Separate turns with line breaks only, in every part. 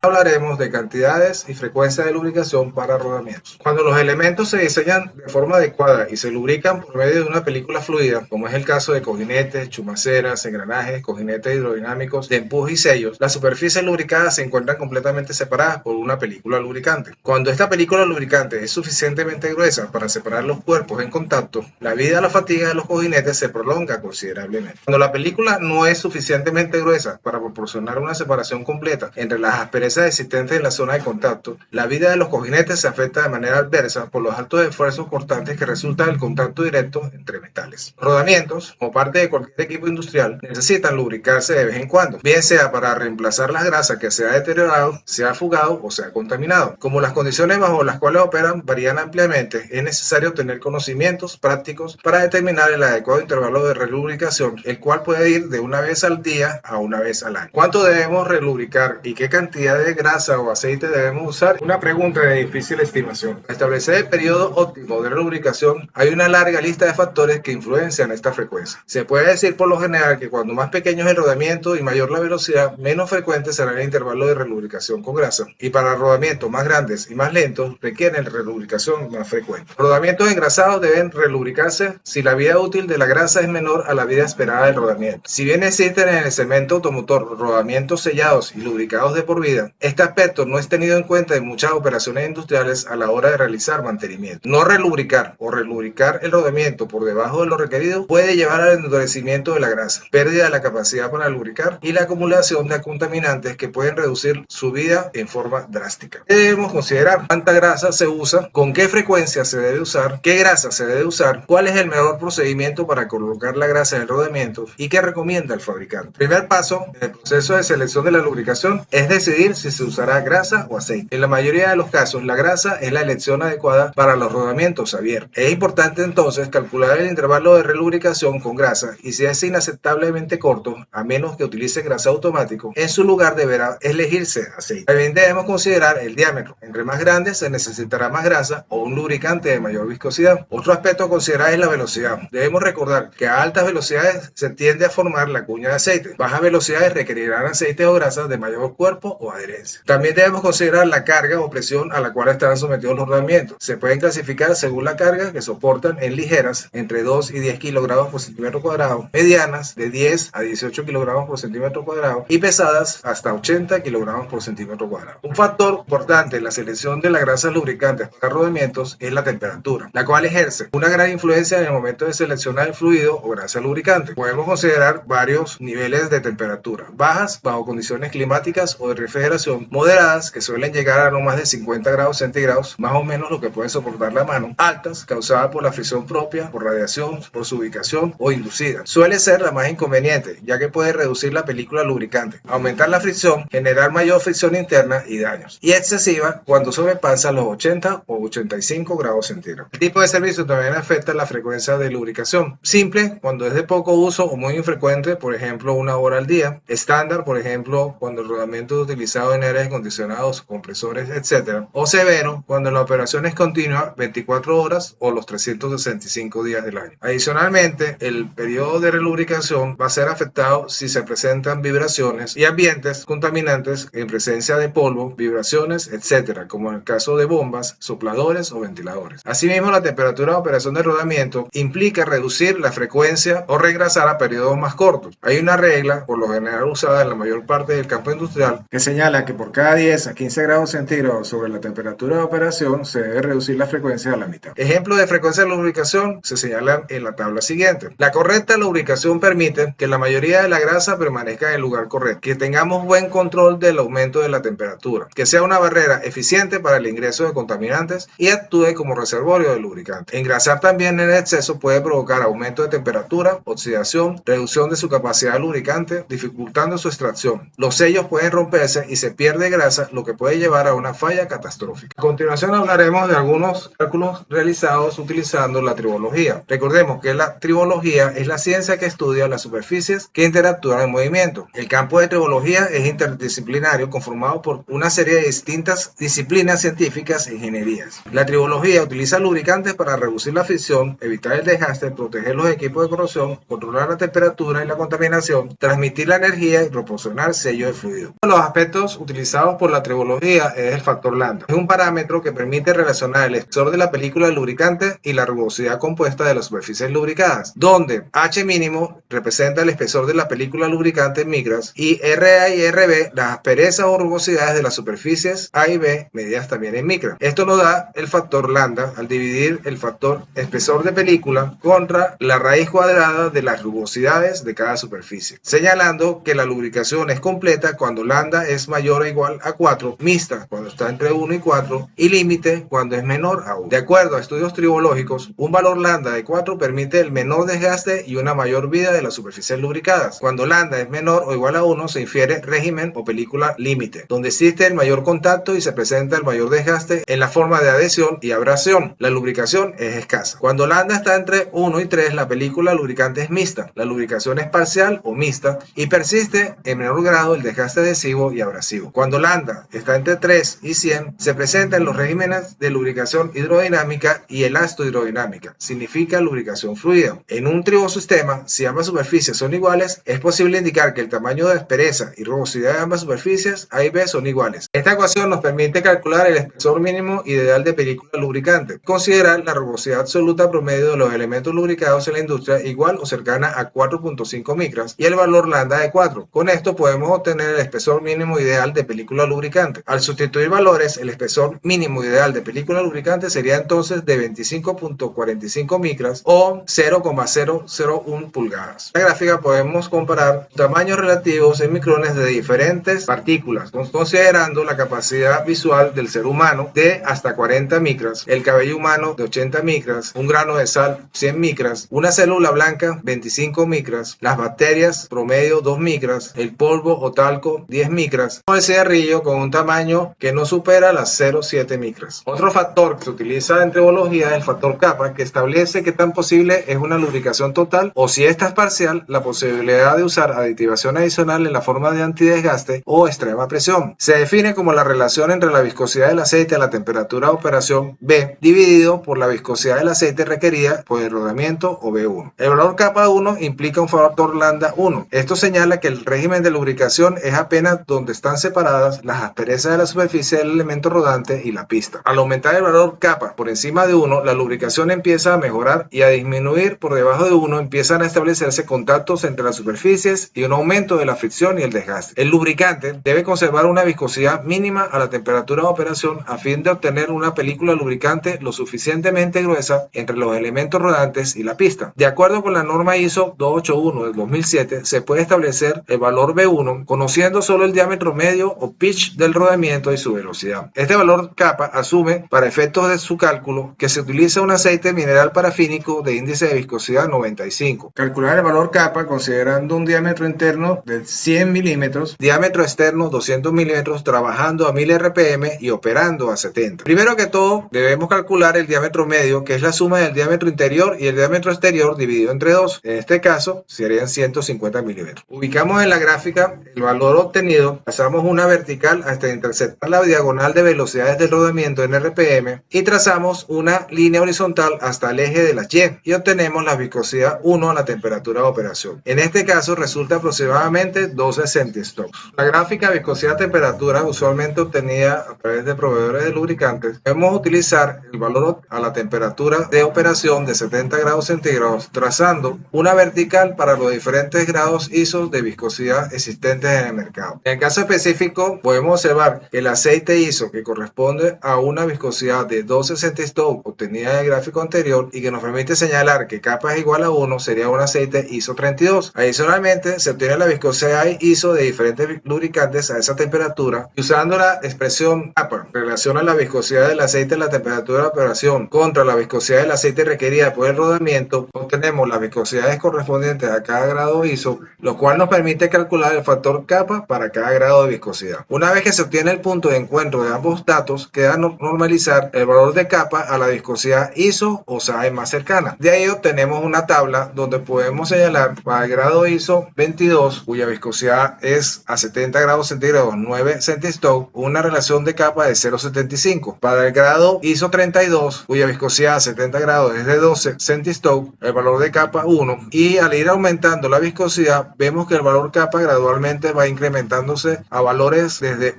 Hablaremos de cantidades y frecuencia de lubricación para rodamientos. Cuando los elementos se diseñan de forma adecuada y se lubrican por medio de una película fluida, como es el caso de cojinetes, chumaceras, engranajes, cojinetes hidrodinámicos de empuje y sellos, las superficies lubricadas se encuentran completamente separadas por una película lubricante. Cuando esta película lubricante es suficientemente gruesa para separar los cuerpos en contacto, la vida o la fatiga de los cojinetes se prolonga considerablemente. Cuando la película no es suficientemente gruesa para proporcionar una separación completa entre las asperezas existentes en la zona de contacto, la vida de los cojinetes se afecta de manera adversa por los altos esfuerzos cortantes que resultan del contacto directo entre metales. Rodamientos, como parte de cualquier equipo industrial, necesitan lubricarse de vez en cuando, bien sea para reemplazar las grasas que se ha deteriorado, se ha fugado o se ha contaminado. Como las condiciones bajo las cuales operan varían ampliamente, es necesario tener conocimientos prácticos para determinar el adecuado intervalo de relubricación, el cual puede ir de una vez al día a una vez al año. ¿Cuánto debemos relubricar y qué cantidad de grasa o aceite debemos usar? Una pregunta de difícil estimación. Para establecer el periodo óptimo de relubricación, hay una larga lista de factores que influencian esta frecuencia. Se puede decir por lo general que cuando más pequeño es el rodamiento y mayor la velocidad, menos frecuente será el intervalo de relubricación con grasa. Y para rodamientos más grandes y más lentos, requieren relubricación más frecuente. Rodamientos engrasados deben relubricarse si la vida útil de la grasa es menor a la vida esperada del rodamiento. Si bien existen en el segmento automotor rodamientos sellados y lubricados de por vida, este aspecto no es tenido en cuenta en muchas operaciones industriales a la hora de realizar mantenimiento. No relubricar o relubricar el rodamiento por debajo de lo requerido puede llevar al endurecimiento de la grasa, pérdida de la capacidad para lubricar y la acumulación de contaminantes que pueden reducir su vida en forma drástica. Debemos considerar cuánta grasa se usa, con qué frecuencia se debe usar, qué grasa se debe usar, cuál es el mejor procedimiento para colocar la grasa en el rodamiento y qué recomienda el fabricante. El primer paso en el proceso de selección de la lubricación es decidir si se usará grasa o aceite. En la mayoría de los casos, la grasa es la elección adecuada para los rodamientos abiertos. Es importante entonces calcular el intervalo de relubricación con grasa y si es inaceptablemente corto, a menos que utilice grasa automático, en su lugar deberá elegirse aceite. También debemos considerar el diámetro. Entre más grande se necesitará más grasa o un lubricante de mayor viscosidad. Otro aspecto a considerar es la velocidad. Debemos recordar que a altas velocidades se tiende a formar la cuña de aceite. Bajas velocidades requerirán aceites o grasas de mayor cuerpo o adherencia. También debemos considerar la carga o presión a la cual estarán sometidos los rodamientos. Se pueden clasificar según la carga que soportan en ligeras, entre 2 y 10 kilogramos por centímetro cuadrado, medianas, de 10 a 18 kilogramos por centímetro cuadrado y pesadas hasta 80 kilogramos por centímetro cuadrado. Un factor importante en la selección de las grasas lubricantes para rodamientos es la temperatura, la cual ejerce una gran influencia en el momento de seleccionar el fluido o grasa lubricante. Podemos considerar varios niveles de temperatura: bajas bajo condiciones climáticas o de refrigeración, moderadas que suelen llegar a no más de 50 grados centígrados, más o menos lo que puede soportar la mano, altas causadas por la fricción propia, por radiación, por su ubicación o inducida. Suele ser la más inconveniente, ya que puede reducir la película lubricante, aumentar la fricción, generar mayor fricción interna y daños, y excesiva cuando sobrepasa los 80 o 85 grados centígrados. El tipo de servicio también afecta la frecuencia de lubricación. Simple, cuando es de poco uso o muy infrecuente, por ejemplo 1 hora al día. Estándar, por ejemplo, cuando el rodamiento es utilizado en aires acondicionados, compresores, etc. O severo, cuando la operación es continua 24 horas o los 365 días del año. Adicionalmente, el periodo de relubricación va a ser afectado si se presentan vibraciones y ambientes contaminantes en presencia de polvo, vibraciones, etc., como en el caso de bombas, sopladores o ventiladores. Asimismo, la temperatura de operación de rodamiento implica reducir la frecuencia o regrasar a periodos más cortos. Hay una regla, por lo general usada en la mayor parte del campo industrial, que señala que por cada 10 a 15 grados centígrados sobre la temperatura de operación se debe reducir la frecuencia a la mitad. Ejemplos de frecuencia de lubricación se señalan en la tabla siguiente. La correcta lubricación permite que la mayoría de la grasa permanezca en el lugar correcto, que tengamos buen control del aumento de la temperatura, que sea una barrera eficiente para el ingreso de contaminantes y actúe como reservorio de lubricante. Engrasar también en exceso puede provocar aumento de temperatura, oxidación, reducción de su capacidad lubricante, dificultando su extracción. Los sellos pueden romperse y se pierde grasa, lo que puede llevar a una falla catastrófica. A continuación hablaremos de algunos cálculos realizados utilizando la tribología. Recordemos que la tribología es la ciencia que estudia las superficies que interactúan en movimiento. El campo de tribología es interdisciplinario, conformado por una serie de distintas disciplinas científicas e ingenierías. La tribología utiliza lubricantes para reducir la fricción, evitar el desgaste, proteger los equipos de corrosión, controlar la temperatura y la contaminación, transmitir la energía y proporcionar sello de fluido. Los aspectos datos utilizados por la tribología es el factor lambda. Es un parámetro que permite relacionar el espesor de la película lubricante y la rugosidad compuesta de las superficies lubricadas, donde H mínimo representa el espesor de la película lubricante en micras y RA y RB las asperezas o rugosidades de las superficies A y B medidas también en micras. Esto nos da el factor lambda al dividir el factor espesor de película contra la raíz cuadrada de las rugosidades de cada superficie, señalando que la lubricación es completa cuando lambda es mayor o igual a 4, mixta cuando está entre 1 y 4 y límite cuando es menor a 1. De acuerdo a estudios tribológicos, un valor lambda de 4 permite el menor desgaste y una mayor vida de las superficies lubricadas. Cuando lambda es menor o igual a 1 se infiere régimen o película límite, donde existe el mayor contacto y se presenta el mayor desgaste en la forma de adhesión y abrasión. La lubricación es escasa. Cuando lambda está entre 1 y 3, la película lubricante es mixta. La lubricación es parcial o mixta y persiste en menor grado el desgaste adhesivo y abrasivo. Cuando lambda está entre 3 y 100, se presentan los regímenes de lubricación hidrodinámica y elastohidrodinámica. Significa lubricación fluida. En un tribosistema, si ambas superficies son iguales, es posible indicar que el tamaño de aspereza y rugosidad de ambas superficies A y B son iguales. Esta ecuación nos permite calcular el espesor mínimo ideal de película lubricante. Considerar la rugosidad absoluta promedio de los elementos lubricados en la industria igual o cercana a 4.5 micras y el valor lambda de 4. Con esto podemos obtener el espesor mínimo ideal de película lubricante. Al sustituir valores, el espesor mínimo ideal de película lubricante sería entonces de 25.45 micras o 0,001 pulgadas. En la gráfica podemos comparar tamaños relativos en micrones de diferentes partículas, considerando la capacidad visual del ser humano de hasta 40 micras, el cabello humano de 80 micras, un grano de sal 100 micras, una célula blanca 25 micras, las bacterias promedio 2 micras, el polvo o talco 10 micras, o el cigarrillo con un tamaño que no supera las 0,7 micras. Otro factor que se utiliza en tribología es el factor kappa, que establece qué tan posible es una lubricación total o si esta es parcial, la posibilidad de usar aditivación adicional en la forma de antidesgaste o extrema presión. Se define como la relación entre la viscosidad del aceite a la temperatura de operación B dividido por la viscosidad del aceite requerida por el rodamiento o B1. El valor kappa 1 implica un factor lambda 1. Esto señala que el régimen de lubricación es apenas donde están separadas las asperezas de la superficie del elemento rodante y la pista. Al aumentar el valor kappa por encima de 1, la lubricación empieza a mejorar y a disminuir por debajo de 1 empiezan a establecerse contactos entre las superficies y un aumento de la fricción y el desgaste. El lubricante debe conservar una viscosidad mínima a la temperatura de operación a fin de obtener una película lubricante lo suficientemente gruesa entre los elementos rodantes y la pista. De acuerdo con la norma ISO 281 del 2007, se puede establecer el valor B1 conociendo solo el diámetro medio o pitch del rodamiento y su velocidad. Este valor kappa asume para efectos de su cálculo que se utiliza un aceite mineral parafínico de índice de viscosidad 95. Calcular el valor kappa considerando un diámetro interno de 100 milímetros, diámetro externo 200 milímetros, trabajando a 1000 RPM y operando a 70. Primero que todo, debemos calcular el diámetro medio, que es la suma del diámetro interior y el diámetro exterior dividido entre 2. En este caso, serían 150 milímetros. Ubicamos en la gráfica el valor obtenido, pasamos una vertical hasta interceptar la diagonal de velocidades del rodamiento en RPM y trazamos una línea horizontal hasta el eje de la Y y obtenemos la viscosidad 1 a la temperatura de operación. En este caso resulta aproximadamente 12 centistocks. La gráfica viscosidad-temperatura usualmente obtenida a través de proveedores de lubricantes, debemos utilizar el valor a la temperatura de operación de 70 grados centígrados, trazando una vertical para los diferentes grados ISO de viscosidad existentes en el mercado. En el caso específico, podemos observar que el aceite ISO, que corresponde a una viscosidad de 12 centistocks obtenida en el gráfico anterior y que nos permite señalar que kappa es igual a 1, sería un aceite ISO 32. Adicionalmente, se obtiene la viscosidad ISO de diferentes lubricantes a esa temperatura y usando la expresión kappa en relación a la viscosidad del aceite a la temperatura de operación contra la viscosidad del aceite requerida por el rodamiento, obtenemos las viscosidades correspondientes a cada grado ISO, lo cual nos permite calcular el factor kappa para cada grado de viscosidad. Una vez que se obtiene el punto de encuentro de ambos datos, queda normalizar el valor de kappa a la viscosidad ISO o SAE más cercana. De ahí obtenemos una tabla donde podemos señalar para el grado ISO 22, cuya viscosidad es a 70 grados centígrados 9 centistoke, una relación de capa de 0,75. Para el grado ISO 32, cuya viscosidad a 70 grados es de 12 centistoke, el valor de capa 1. Y al ir aumentando la viscosidad, vemos que el valor capa gradualmente va incrementándose a valores desde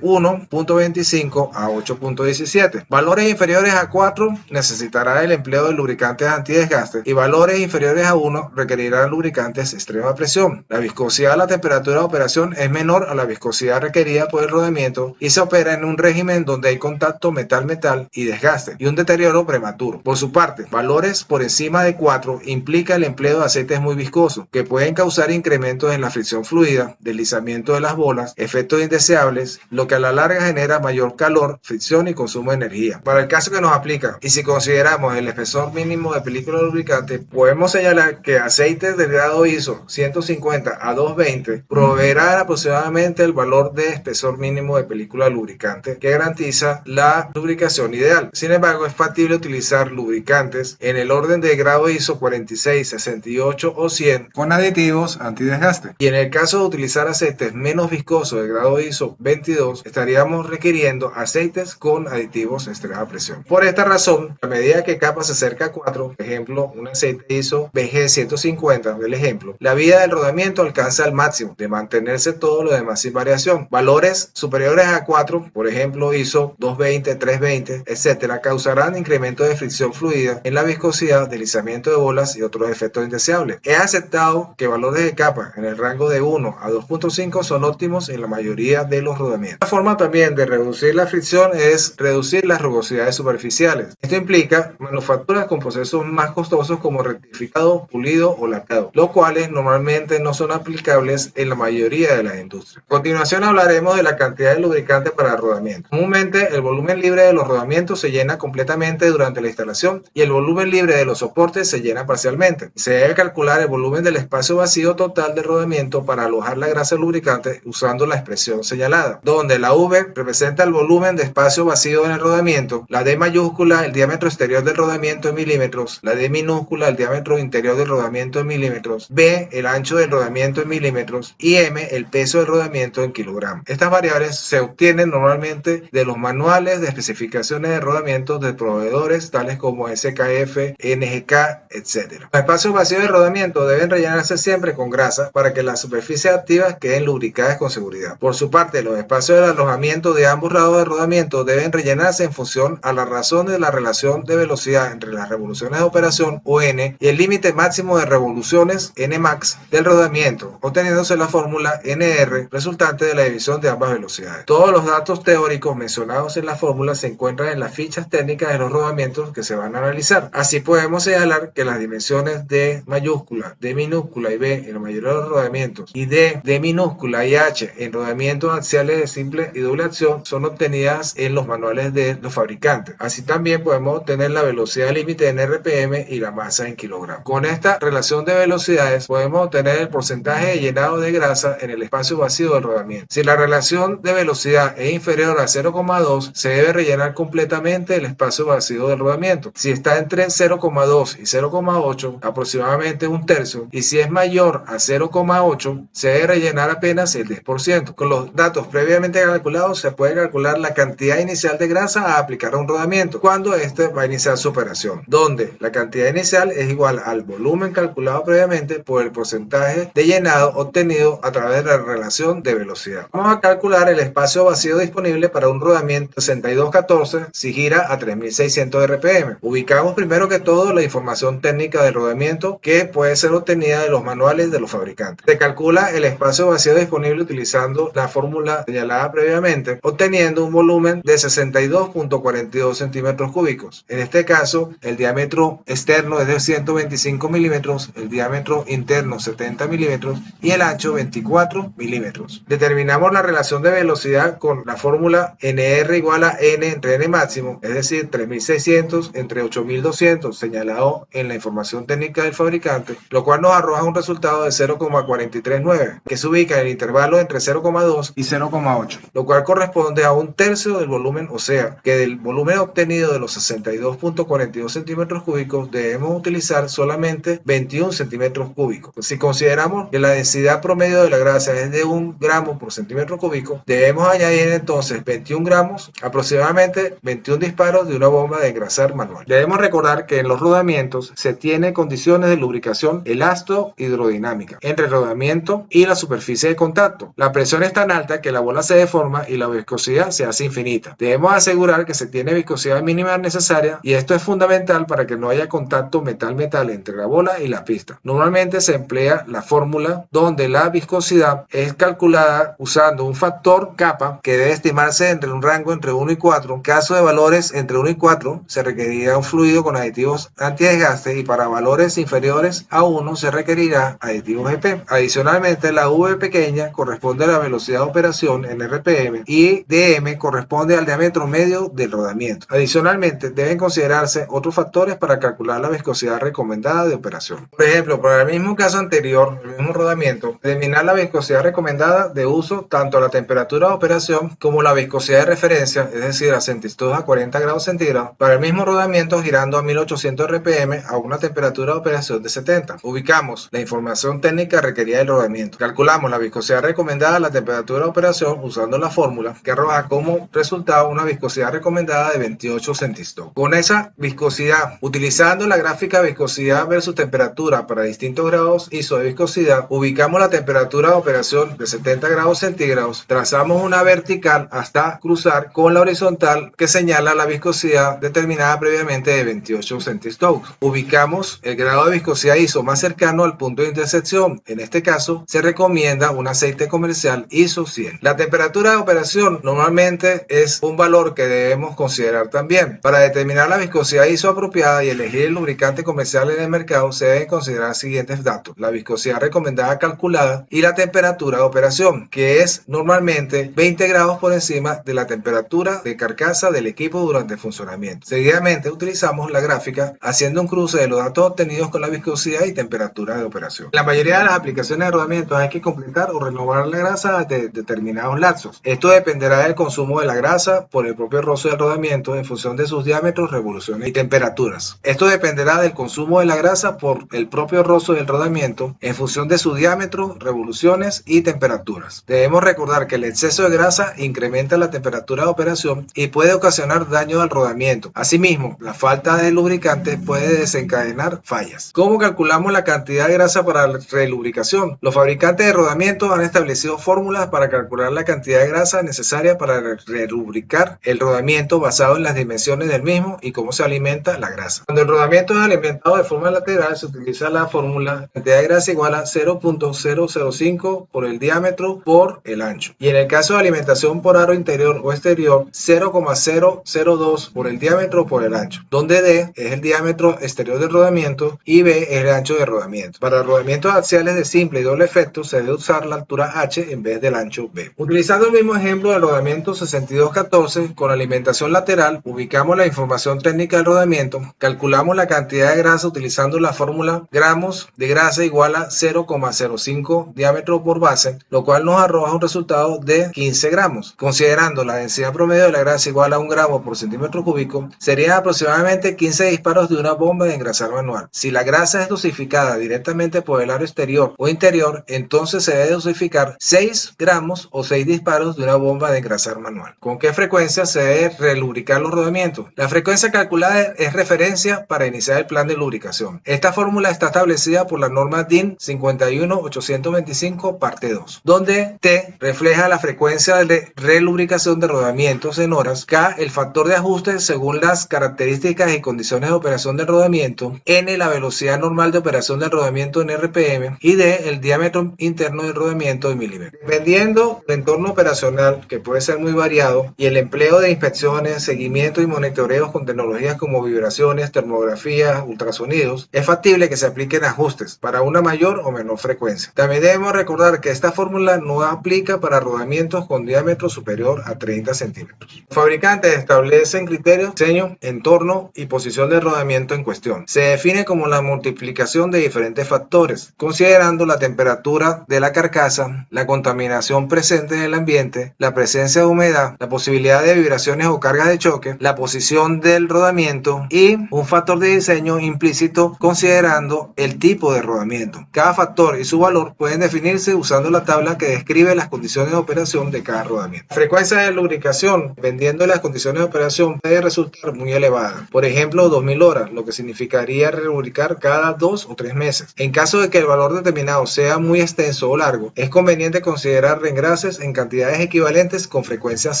1.25 a 8.17. Valores inferiores a 4 necesitará el empleo de lubricantes antidesgaste y valores inferiores a 1 requerirán lubricantes extrema presión. La viscosidad a la temperatura de operación es menor a la viscosidad requerida por el rodamiento y se opera en un régimen donde hay contacto metal-metal y desgaste y un deterioro prematuro. Por su parte, valores por encima de 4 implica el empleo de aceites muy viscosos que pueden causar incrementos en la fricción fluida, deslizamiento de las bolas, efectos indeseables, lo que a la larga genera mayor calor, fricción y consumo de energía. Para el caso que nos aplica y si consideramos el espesor mínimo de película lubricante, podemos señalar que aceites del grado ISO 150 a 220 proveerán aproximadamente el valor de espesor mínimo de película lubricante que garantiza la lubricación ideal. Sin embargo, es factible utilizar lubricantes en el orden de grado ISO 46, 68 o 100 con aditivos antidesgaste. Y en el caso de utilizar aceites menos viscosos de grado ISO 22, estaríamos requiriendo aceites con aditivos extrema presión. Por esta razón, a medida que capa se acerca a 4, por ejemplo, un aceite ISO BG 150 del ejemplo, la vida del rodamiento alcanza el máximo, de mantenerse todo lo demás sin variación. Valores superiores a 4, por ejemplo ISO 220, 320, etcétera, causarán incremento de fricción fluida en la viscosidad, deslizamiento de bolas y otros efectos indeseables. Es aceptado que valores de capa en el rango de 1 a 2.5 son óptimos en la mayoría de los rodamientos. Una forma también de reducir la fricción es reducir las rugosidades superficiales. Esto implica manufacturas con procesos más costosos como rectificado, pulido o lacado, los cuales normalmente no son aplicables en la mayoría de las industrias. A continuación hablaremos de la cantidad de lubricante para rodamiento. Comúnmente el volumen libre de los rodamientos se llena completamente durante la instalación y el volumen libre de los soportes se llena parcialmente. Se debe calcular el volumen del espacio vacío total del rodamiento para alojar la grasa lubricante usando la expresión señalada, donde la V representa el volumen de espacio vacío en el rodamiento, la D mayúscula el diámetro exterior del rodamiento en milímetros, la D minúscula el diámetro interior del rodamiento en milímetros, B el ancho del rodamiento en milímetros y M el peso del rodamiento en kilogramos. Estas variables se obtienen normalmente de los manuales de especificaciones de rodamientos de proveedores tales como SKF, NGK, etc. Los espacios vacíos de rodamiento deben rellenarse siempre con grasa para que las superficies activas queden lubricadas con seguridad. Por su parte, los espacios de alojamiento de ambos lados del rodamiento deben rellenarse en función a la razón de la relación de velocidad entre las revoluciones de operación o N y el límite máximo de revoluciones Nmax del rodamiento, obteniéndose la fórmula NR resultante de la división de ambas velocidades. Todos los datos teóricos mencionados en la fórmula se encuentran en las fichas técnicas de los rodamientos que se van a analizar. Así podemos señalar que las dimensiones D mayúscula, D minúscula y B en la mayoría de los rodamientos y D minúscula y H en rodamientos axiales de simple y doble acción son obtenidas en los manuales de los fabricantes. Así también podemos obtener la velocidad límite en RPM y la masa en kilogramos. Con esta relación de velocidades podemos obtener el porcentaje de llenado de grasa en el espacio vacío del rodamiento. Si la relación de velocidad es inferior a 0,2, se debe rellenar completamente el espacio vacío del rodamiento. Si está entre 0,2 y 0,8, aproximadamente un tercio, y si es mayor a 0,8, se debe rellenar apenas el 10%. Con los datos previamente calculados se puede calcular la cantidad inicial de grasa a aplicar a un rodamiento cuando éste va a iniciar su operación, donde la cantidad inicial es igual al volumen calculado previamente por el porcentaje de llenado obtenido a través de la relación de velocidad. Vamos a calcular el espacio vacío disponible para un rodamiento 6214 si gira a 3600 RPM. Ubicamos primero que todo la información técnica del rodamiento que puede ser obtenida de los manuales de los fabricantes. Se calcula el espacio vacío disponible utilizando la fórmula señalada previamente, obteniendo un volumen de 62.42 centímetros cúbicos. En este caso, el diámetro externo es de 125 milímetros, el diámetro interno 70 milímetros y el ancho 24 milímetros. Determinamos la relación de velocidad con la fórmula NR igual a N entre N máximo, es decir, 3600 entre 8200 señalado en la información técnica del fabricante, lo cual nos arroja un resultado de 0,439 que se ubica en el intervalo entre 0,2 y 0,8, lo cual corresponde a un tercio del volumen, o sea, que del volumen obtenido de los 62.42 centímetros cúbicos debemos utilizar solamente 21 centímetros centímetros cúbicos. Si consideramos que la densidad promedio de la grasa es de 1 gramo por centímetro cúbico, debemos añadir entonces 21 gramos, aproximadamente 21 disparos de una bomba de engrasar manual. Debemos recordar que en los rodamientos se tienen condiciones de lubricación elasto-hidrodinámica entre el rodamiento y la superficie de contacto. La presión es tan alta que la bola se deforma y la viscosidad se hace infinita. Debemos asegurar que se tiene viscosidad mínima necesaria y esto es fundamental para que no haya contacto metal-metal entre la bola y la pista. Normalmente se emplea la fórmula donde la viscosidad es calculada usando un factor kappa que debe estimarse entre un rango entre 1 y 4. En caso de valores entre 1 y 4 se requerirá un fluido con aditivos antidesgaste y para valores inferiores a 1 se requerirá aditivos EP. Adicionalmente, la V pequeña corresponde a la velocidad de operación en RPM y dm corresponde al diámetro medio del rodamiento. Adicionalmente, deben considerarse otros factores para calcular la viscosidad recomendada de operación. Por ejemplo, para el mismo caso anterior, el mismo rodamiento, determinar la viscosidad recomendada de uso tanto la temperatura de operación como la viscosidad de referencia, es decir, a 62 a 40 grados centígrados, para el mismo rodamiento girando a 1800 RPM a una temperatura de operación de 70. Ubicamos la información técnica requerida del rodamiento. Calculamos la viscosidad recomendada a la temperatura de operación usando la fórmula que arroja como resultado una viscosidad recomendada de 28 centistokes. Con esa viscosidad, utilizando la gráfica viscosidad versus temperatura para distintos grados ISO de viscosidad, ubicamos la temperatura de operación de 70 grados centígrados, trazamos una vertical hasta cruzar con la horizontal que señala la viscosidad determinada previamente de 28 centistokes. Ubicamos el grado de viscosidad ISO más cercano al punto de intersección. En este caso, se recomienda un aceite comercial ISO 100. La temperatura de operación normalmente es un valor que debemos considerar también. Para determinar la viscosidad ISO apropiada y elegir el lubricante comercial en el mercado, se deben considerar los siguientes datos: la viscosidad recomendada calculada y la temperatura de operación, que es normalmente 20 grados por encima de la temperatura de carcasa del equipo durante el funcionamiento. Seguidamente utilizamos la gráfica haciendo un cruce de los datos obtenidos con la viscosidad y temperatura de operación. La mayoría de las aplicaciones de rodamientos hay que completar o renovar la grasa de determinados lapsos. Esto dependerá del consumo de la grasa por el propio rozo del rodamiento en función de sus diámetros, revoluciones y temperaturas. Esto dependerá del consumo de la grasa por el propio rozo del rodamiento en función de su diámetro, revoluciones y temperaturas. Debemos recordar que el exceso de grasa incrementa la temperatura de operación y puede ocasionar daño al rodamiento. Asimismo, la falta de lubricante puede desencadenar fallas. ¿Cómo calculamos la cantidad de grasa para la relubricación? Los fabricantes de rodamientos han establecido fórmulas para calcular la cantidad de grasa necesaria para relubricar el rodamiento basado en las dimensiones del mismo y cómo se alimenta la grasa. Cuando el rodamiento es alimentado de forma lateral, se utiliza la fórmula cantidad de grasa igual a 0.005 por el diámetro por el ancho. Y en el caso de alimentación por aro interior o exterior, 0.002 por el diámetro por el ancho, donde D es el diámetro exterior del rodamiento y B es el ancho de rodamiento. Para rodamientos axiales de simple y doble efecto se debe usar la altura H en vez del ancho B. Utilizando el mismo ejemplo del rodamiento 6214 con alimentación lateral, ubicamos la información técnica del rodamiento, calculamos la cantidad de grasa utilizando la fórmula gramos de grasa igual a 0.05 diámetro por base, lo cual nos arroja un resultado de 15 gramos. Considerando la densidad promedio de la grasa igual a 1 gramo por centímetro cúbico, serían aproximadamente 15 disparos de una bomba de engrasar manual. Si la grasa es dosificada directamente por el aro exterior o interior, entonces se debe dosificar 6 gramos o 6 disparos de una bomba de engrasar manual. ¿Con qué frecuencia se debe relubricar los rodamientos? La frecuencia calculada es referencia para iniciar el plan de lubricación. Esta fórmula está establecida por la norma DIN 51825 parte 2, donde T refleja la frecuencia de relubricación de rodamientos en horas, K el factor de ajuste según las características y condiciones de operación del rodamiento, N la velocidad normal de operación del rodamiento en RPM y D el diámetro interno del rodamiento en milímetros. Dependiendo del entorno operacional, que puede ser muy variado, y el empleo de inspecciones, seguimiento y monitoreos con tecnologías como vibraciones, termografías, ultrasonidos, es factible que se apliquen ajustes para una mayor o menor frecuencia. También debemos recordar que esta fórmula no aplica para rodamientos con diámetro superior a 30 centímetros. Los fabricantes establecen criterios, diseño, entorno y posición del rodamiento en cuestión. Se define como la multiplicación de diferentes factores, considerando la temperatura de la carcasa, la contaminación presente en el ambiente, la presencia de humedad, la posibilidad de vibraciones o cargas de choque, la posición del rodamiento y un factor de diseño implícito considerando el el tipo de rodamiento. Cada factor y su valor pueden definirse usando la tabla que describe las condiciones de operación de cada rodamiento. La frecuencia de lubricación, dependiendo de las condiciones de operación, puede resultar muy elevada. Por ejemplo, 2000 horas, lo que significaría relubricar cada 2 o 3 meses. En caso de que el valor determinado sea muy extenso o largo, es conveniente considerar reengrases en cantidades equivalentes con frecuencias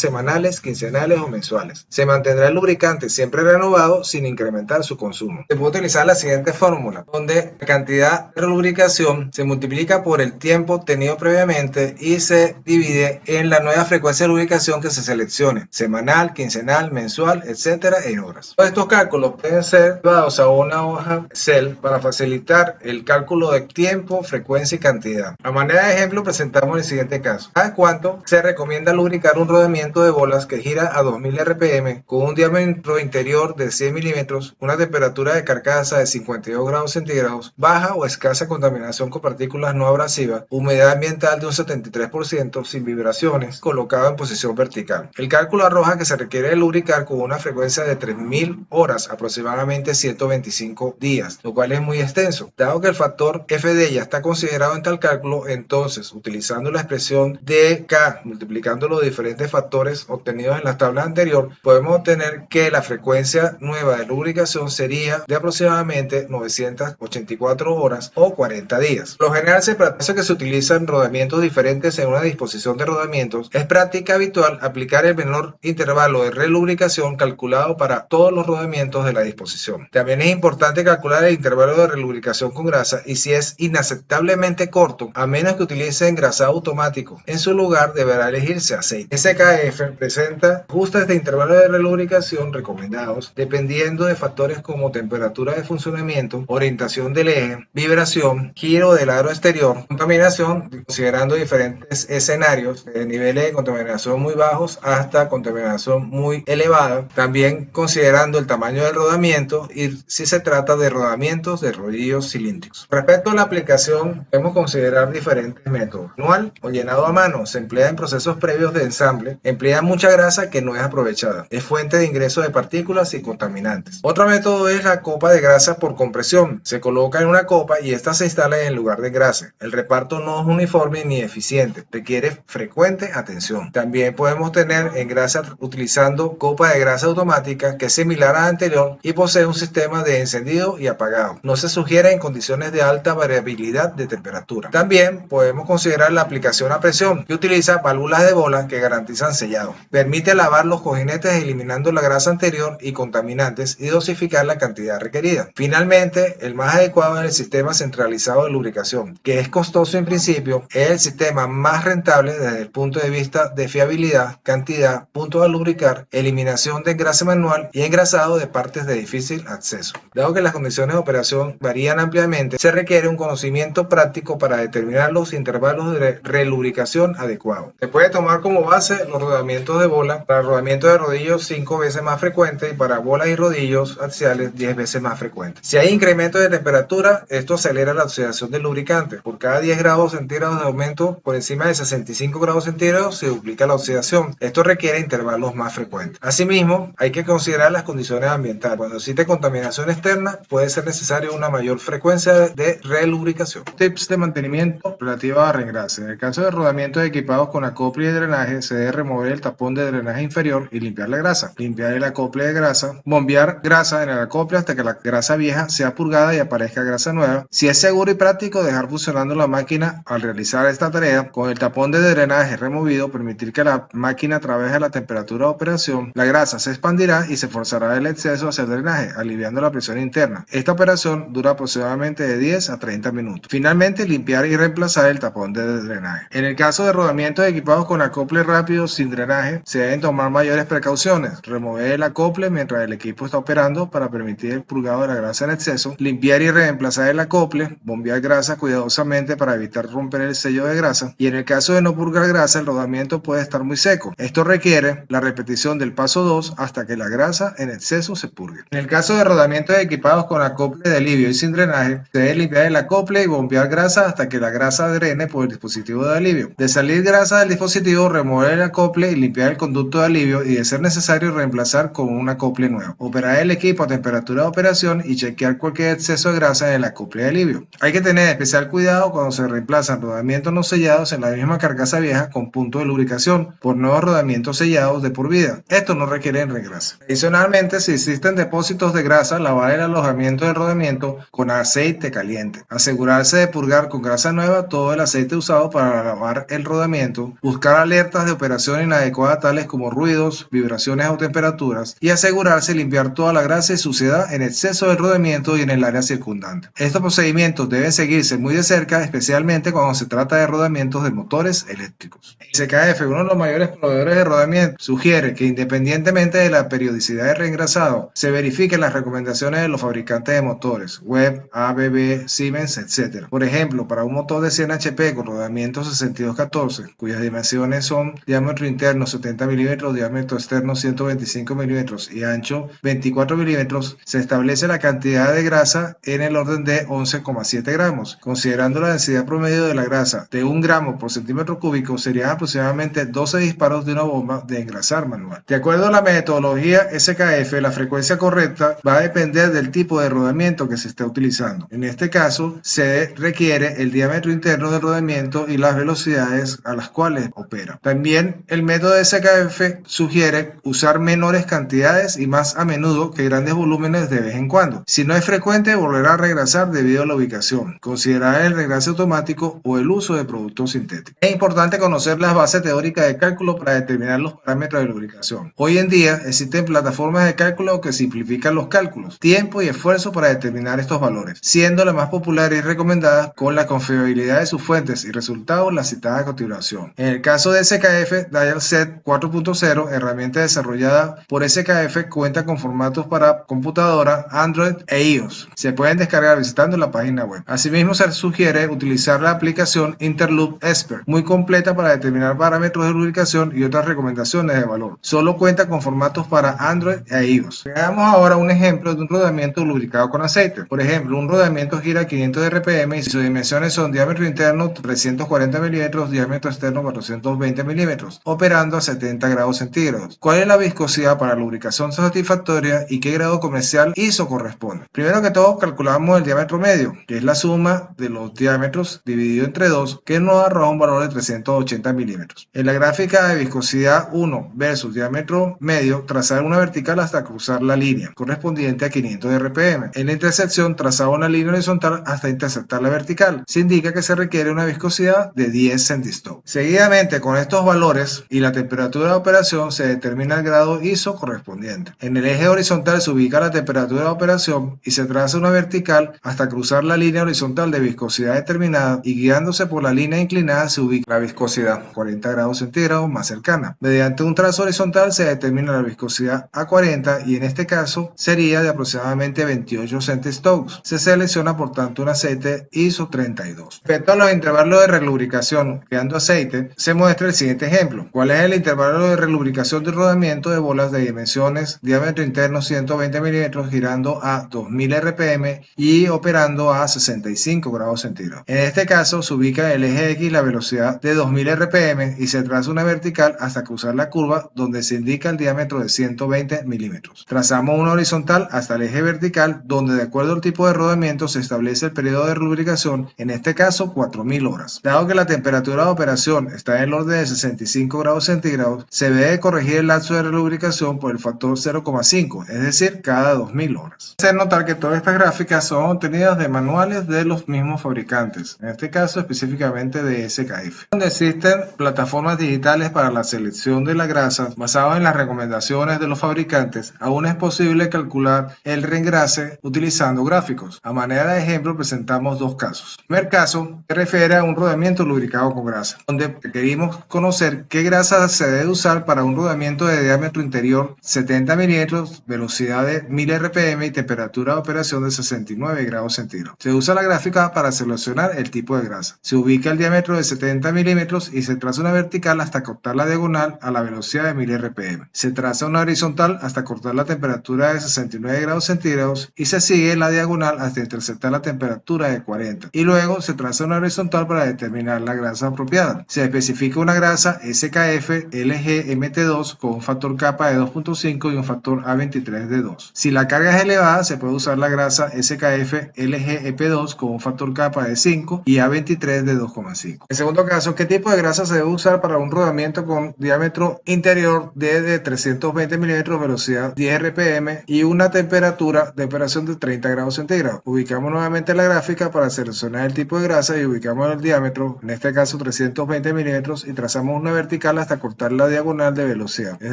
semanales, quincenales o mensuales. Se mantendrá el lubricante siempre renovado sin incrementar su consumo. Se puede utilizar la siguiente fórmula, donde la cantidad de lubricación se multiplica por el tiempo obtenido previamente y se divide en la nueva frecuencia de lubricación que se seleccione, semanal, quincenal, mensual, etcétera, en horas. Todos estos cálculos pueden ser llevados a una hoja Excel para facilitar el cálculo de tiempo, frecuencia y cantidad. A manera de ejemplo, presentamos el siguiente caso. ¿Cada cuánto se recomienda lubricar un rodamiento de bolas que gira a 2000 RPM con un diámetro interior de 100 milímetros, una temperatura de carcasa de 52 grados centígrados, baja o escasa contaminación con partículas no abrasivas, humedad ambiental de un 73%, sin vibraciones, colocado en posición vertical? El cálculo arroja que se requiere lubricar con una frecuencia de 3000 horas, aproximadamente 125 días, lo cual es muy extenso. Dado que el factor FD ya está considerado en tal cálculo, entonces, utilizando la expresión dK, multiplicando los diferentes factores obtenidos en la tabla anterior, podemos obtener que la frecuencia nueva de lubricación sería de aproximadamente 984 horas o 40 días. Por lo general se parece que se utilizan rodamientos diferentes en una disposición de rodamientos. Es práctica habitual aplicar el menor intervalo de relubricación calculado para todos los rodamientos de la disposición. También es importante calcular el intervalo de relubricación con grasa y si es inaceptablemente corto, a menos que utilice engrasado automático. En su lugar deberá elegirse aceite. SKF presenta ajustes de intervalo de relubricación recomendados dependiendo de factores como temperatura de funcionamiento, orientación del eje, vibración, giro del aro exterior, contaminación, considerando diferentes escenarios de niveles de contaminación muy bajos hasta contaminación muy elevada, también considerando el tamaño del rodamiento y si se trata de rodamientos de rodillos cilíndricos. Respecto a la aplicación, podemos considerar diferentes métodos. Manual o llenado a mano se emplea en procesos previos de ensamble, emplea mucha grasa que no es aprovechada, es fuente de ingreso de partículas y contaminantes. Otro método es la copa de grasa por compresión. Se coloca en una copa y esta se instala en lugar de engrase. El reparto no es uniforme ni eficiente, requiere frecuente atención. También podemos tener engrase utilizando copa de grasa automática que es similar a la anterior y posee un sistema de encendido y apagado. No se sugiere en condiciones de alta variabilidad de temperatura. También podemos considerar la aplicación a presión que utiliza válvulas de bola que garantizan sellado. Permite lavar los cojinetes eliminando la grasa anterior y contaminantes y dosificar la cantidad requerida. Finalmente, el más adecuado es el sistema centralizado de lubricación, que es costoso en principio, es el sistema más rentable desde el punto de vista de fiabilidad, cantidad, puntos a lubricar, eliminación de engrase manual y engrasado de partes de difícil acceso. Dado que las condiciones de operación varían ampliamente, se requiere un conocimiento práctico para determinar los intervalos de relubricación adecuados. Se puede tomar como base los rodamientos de bola, para rodamientos de rodillos 5 veces más frecuente y para bolas y rodillos axiales 10 veces más frecuente. Si hay incremento de temperatura, esto acelera la oxidación del lubricante. Por cada 10 grados centígrados de aumento por encima de 65 grados centígrados se duplica la oxidación. Esto requiere intervalos más frecuentes. Asimismo, hay que considerar las condiciones ambientales. Cuando existe contaminación externa, puede ser necesario una mayor frecuencia de relubricación. Tips de mantenimiento relativo a reengrase. En el caso de rodamientos equipados con acople y drenaje, se debe remover el tapón de drenaje inferior y limpiar la grasa. Limpiar el acople de grasa, bombear grasa en el acople hasta que la grasa vieja sea purgada y aparezca grasa nueva. Si es seguro y práctico, dejar funcionando la máquina al realizar esta tarea. Con el tapón de drenaje removido, permitir que la máquina trabaje a la temperatura de operación. La grasa se expandirá y se forzará el exceso hacia el drenaje, aliviando la presión interna. Esta operación dura aproximadamente de 10 a 30 minutos. Finalmente, limpiar y reemplazar el tapón de drenaje. En el caso de rodamientos equipados con acople rápido sin drenaje, se deben tomar mayores precauciones. Remover el acople mientras el equipo está operando para permitir el purgado de la grasa en exceso. Limpiar y reemplazar el acople. Bombear grasa cuidadosamente para evitar romper el sello de grasa. Y en el caso de no purgar grasa, el rodamiento puede estar muy seco. Esto requiere la repetición del paso 2 hasta que la grasa en exceso se purgue. En el caso de rodamientos equipados con acople de alivio y sin drenaje, se debe limpiar el acople y bombear grasa hasta que la grasa drene por el dispositivo de alivio. De salir grasa del dispositivo, remover el acople y limpiar el conducto de alivio y de ser necesario reemplazar con un acople nuevo. Operar el equipo a temperatura de operación y chequear cualquier exceso de grasa reemplazan el acople de alivio. Hay que tener especial cuidado cuando se reemplazan rodamientos no sellados en la misma carcasa vieja con punto de lubricación por nuevos rodamientos sellados de por vida. Esto no requiere regrasa. Adicionalmente, si existen depósitos de grasa, lavar el alojamiento del rodamiento con aceite caliente. Asegurarse de purgar con grasa nueva todo el aceite usado para lavar el rodamiento. Buscar alertas de operación inadecuada tales como ruidos, vibraciones o temperaturas. Y asegurarse de limpiar toda la grasa y suciedad en exceso del rodamiento y en el área circundante. Estos procedimientos deben seguirse muy de cerca, especialmente cuando se trata de rodamientos de motores eléctricos. SKF, uno de los mayores proveedores de rodamiento, sugiere que independientemente de la periodicidad de reengrasado, se verifiquen las recomendaciones de los fabricantes de motores, Webb, ABB, Siemens, etc. Por ejemplo, para un motor de 100 HP con rodamiento 6214, cuyas dimensiones son diámetro interno 70 mm, diámetro externo 125 mm y ancho 24 mm, se establece la cantidad de grasa en el orden de 11,7 gramos. Considerando la densidad promedio de la grasa de 1 gramo por centímetro cúbico, serían aproximadamente 12 disparos de una bomba de engrasar manual. De acuerdo a la metodología SKF, la frecuencia correcta va a depender del tipo de rodamiento que se esté utilizando. En este caso, se requiere el diámetro interno del rodamiento y las velocidades a las cuales opera. También el método SKF sugiere usar menores cantidades y más a menudo que grandes volúmenes de vez en cuando. Si no es frecuente, volver a regrasar debido a la ubicación. Considerar el regrase automático o el uso de productos sintéticos. Es importante conocer las bases teóricas de cálculo para determinar los parámetros de lubricación. Hoy en día existen plataformas de cálculo que simplifican los cálculos, tiempo y esfuerzo para determinar estos valores, siendo las más populares y recomendadas con la confiabilidad de sus fuentes y resultados la citada a continuación. En el caso de SKF, DialSet 4.0, herramienta desarrollada por SKF, cuenta con formatos para computadora, Android e iOS. Se pueden descargar visitando la página web. Asimismo, se sugiere utilizar la aplicación Interloop Expert, muy completa para determinar parámetros de lubricación y otras recomendaciones de valor. Solo cuenta con formatos para Android e iOS. Veamos ahora un ejemplo de un rodamiento lubricado con aceite. Por ejemplo, un rodamiento gira 500 RPM y sus dimensiones son diámetro interno 340 mm, diámetro externo 420 mm, operando a 70 grados centígrados. ¿Cuál es la viscosidad para lubricación satisfactoria y qué grado comercial ISO corresponde? Primero que todo, calculamos el diámetro medio, que es la suma de los diámetros dividido entre 2, que nos arroja un valor de 380 milímetros. En la gráfica de viscosidad 1 versus diámetro medio, trazar una vertical hasta cruzar la línea correspondiente a 500 RPM. En la intersección, trazar una línea horizontal hasta interceptar la vertical. Se indica que se requiere una viscosidad de 10 centistokes. Seguidamente, con estos valores y la temperatura de operación, se determina el grado ISO correspondiente. En el eje horizontal se ubica la temperatura de operación y se traza una vertical hasta cruzar la línea horizontal de viscosidad determinada, y guiándose por la línea inclinada se ubica la viscosidad 40 grados centígrados más cercana. Mediante un trazo horizontal se determina la viscosidad a 40 y en este caso sería de aproximadamente 28 centistokes. Se selecciona por tanto un aceite ISO 32. Respecto a los intervalos de relubricación creando aceite, se muestra el siguiente ejemplo. ¿Cuál es el intervalo de relubricación del rodamiento de bolas de dimensiones diámetro interno 120 mm girando a 2000 RPM y operando a 65 grados centígrados? En este caso se ubica el eje X la velocidad de 2000 RPM y se traza una vertical hasta cruzar la curva donde se indica el diámetro de 120 milímetros. Trazamos una horizontal hasta el eje vertical donde de acuerdo al tipo de rodamiento se establece el periodo de lubricación, en este caso 4000 horas. Dado que la temperatura de operación está en el orden de 65 grados centígrados, se debe corregir el lapso de relubricación por el factor 0,5, es decir, cada 2000 horas. Hacer notar que todas estas gráficas son obtenidas de manuales de los mismos fabricantes, en este caso específicamente de SKF, donde existen plataformas digitales para la selección de la grasa basado en las recomendaciones de los fabricantes. Aún es posible calcular el reengrase utilizando gráficos. A manera de ejemplo presentamos dos casos. El primer caso se refiere a un rodamiento lubricado con grasa, donde requerimos conocer qué grasa se debe usar para un rodamiento de diámetro interior 70 milímetros, velocidad de 1000 RPM y temperatura de operación de 69 grados centígrados. Se usa la gráfica para seleccionar el tipo de grasa. Se ubica el diámetro de 70 milímetros y se traza una vertical hasta cortar la diagonal a la velocidad de 1000 RPM. Se traza una horizontal hasta cortar la temperatura de 69 grados centígrados y se sigue la diagonal hasta interceptar la temperatura de 40. Y luego se traza una horizontal para determinar la grasa apropiada. Se especifica una grasa SKF LG MT2 con un factor capa de 2.5 y un factor A23 de 2. Si la carga es elevada, se puede usar la grasa SKF SKF LGEP2 con un factor capa de 5 y A23 de 2,5. En segundo caso, ¿qué tipo de grasa se debe usar para un rodamiento con diámetro interior de 320 milímetros, velocidad 10 RPM y una temperatura de operación de 30 grados centígrados? Ubicamos nuevamente la gráfica para seleccionar el tipo de grasa y ubicamos el diámetro, en este caso 320 milímetros, y trazamos una vertical hasta cortar la diagonal de velocidad, es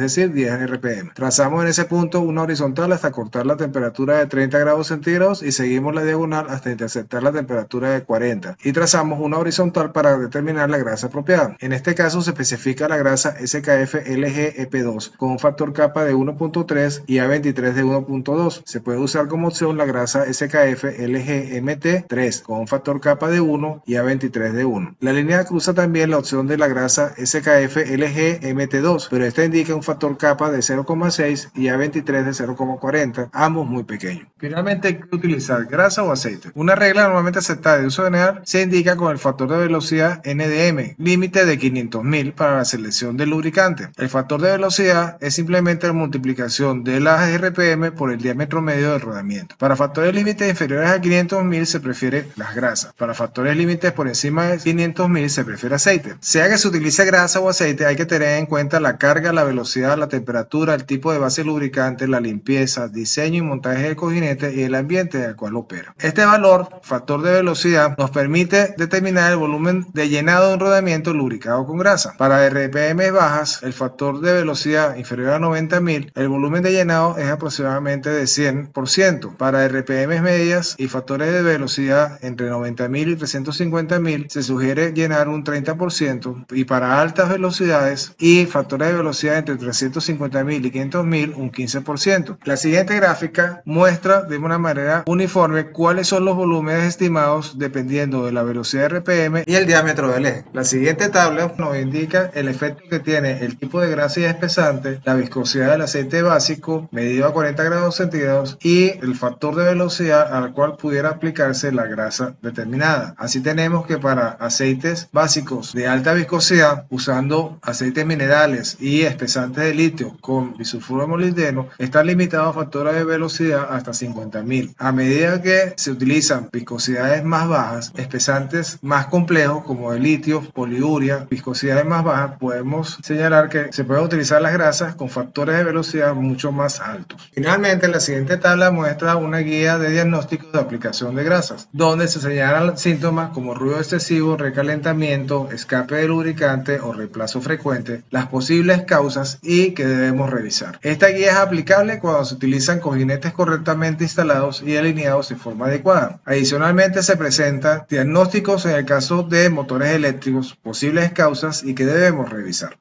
decir, 10 RPM. Trazamos en ese punto una horizontal hasta cortar la temperatura de 30 grados centígrados y seguimos la diagonal hasta interceptar la temperatura de 40 y trazamos una horizontal para determinar la grasa apropiada. En este caso se especifica la grasa SKF LGEP2 con un factor capa de 1.3 y A23 de 1.2. Se puede usar como opción la grasa SKF LGMT3 con un factor capa de 1 y A23 de 1. La línea cruza también la opción de la grasa SKF LGMT2, pero esta indica un factor capa de 0,6 y A23 de 0,40, ambos muy pequeños. Finalmente, hay que utilizar grasa o aceite. Una regla normalmente aceptada de uso general se indica con el factor de velocidad NDM, límite de 500.000 para la selección del lubricante. El factor de velocidad es simplemente la multiplicación de las RPM por el diámetro medio del rodamiento. Para factores límites inferiores a 500.000 se prefiere las grasas. Para factores límites por encima de 500.000 se prefiere aceite. Sea que se utilice grasa o aceite, hay que tener en cuenta la carga, la velocidad, la temperatura, el tipo de base lubricante, la limpieza, diseño y montaje del cojinete y el ambiente en el cual opera. Este valor, factor de velocidad, nos permite determinar el volumen de llenado de un rodamiento lubricado con grasa. Para RPM bajas, el factor de velocidad inferior a 90.000, el volumen de llenado es aproximadamente de 100%. Para RPM medias y factores de velocidad entre 90.000 y 350.000, se sugiere llenar un 30%, y para altas velocidades y factores de velocidad entre 350.000 y 500.000, un 15%. La siguiente gráfica muestra de una manera uniforme cuáles son los volúmenes estimados dependiendo de la velocidad RPM y el diámetro del eje. La siguiente tabla nos indica el efecto que tiene el tipo de grasa y espesante, la viscosidad del aceite básico medido a 40 grados centígrados y el factor de velocidad al cual pudiera aplicarse la grasa determinada. Así tenemos que para aceites básicos de alta viscosidad, usando aceites minerales y espesantes de litio con bisulfuro de molibdeno, están limitados a factores de velocidad hasta 50.000. A medida que se utilizan viscosidades más bajas, espesantes más complejos como el litio, poliuria, viscosidades más bajas, podemos señalar que se pueden utilizar las grasas con factores de velocidad mucho más altos. Finalmente, la siguiente tabla muestra una guía de diagnóstico de aplicación de grasas, donde se señalan síntomas como ruido excesivo, recalentamiento, escape de lubricante o reemplazo frecuente, las posibles causas y que debemos revisar. Esta guía es aplicable cuando se utilizan cojinetes correctamente instalados y alineados de forma adecuada. Adicionalmente, se presentan diagnósticos en el caso de motores eléctricos, posibles causas y que debemos revisar.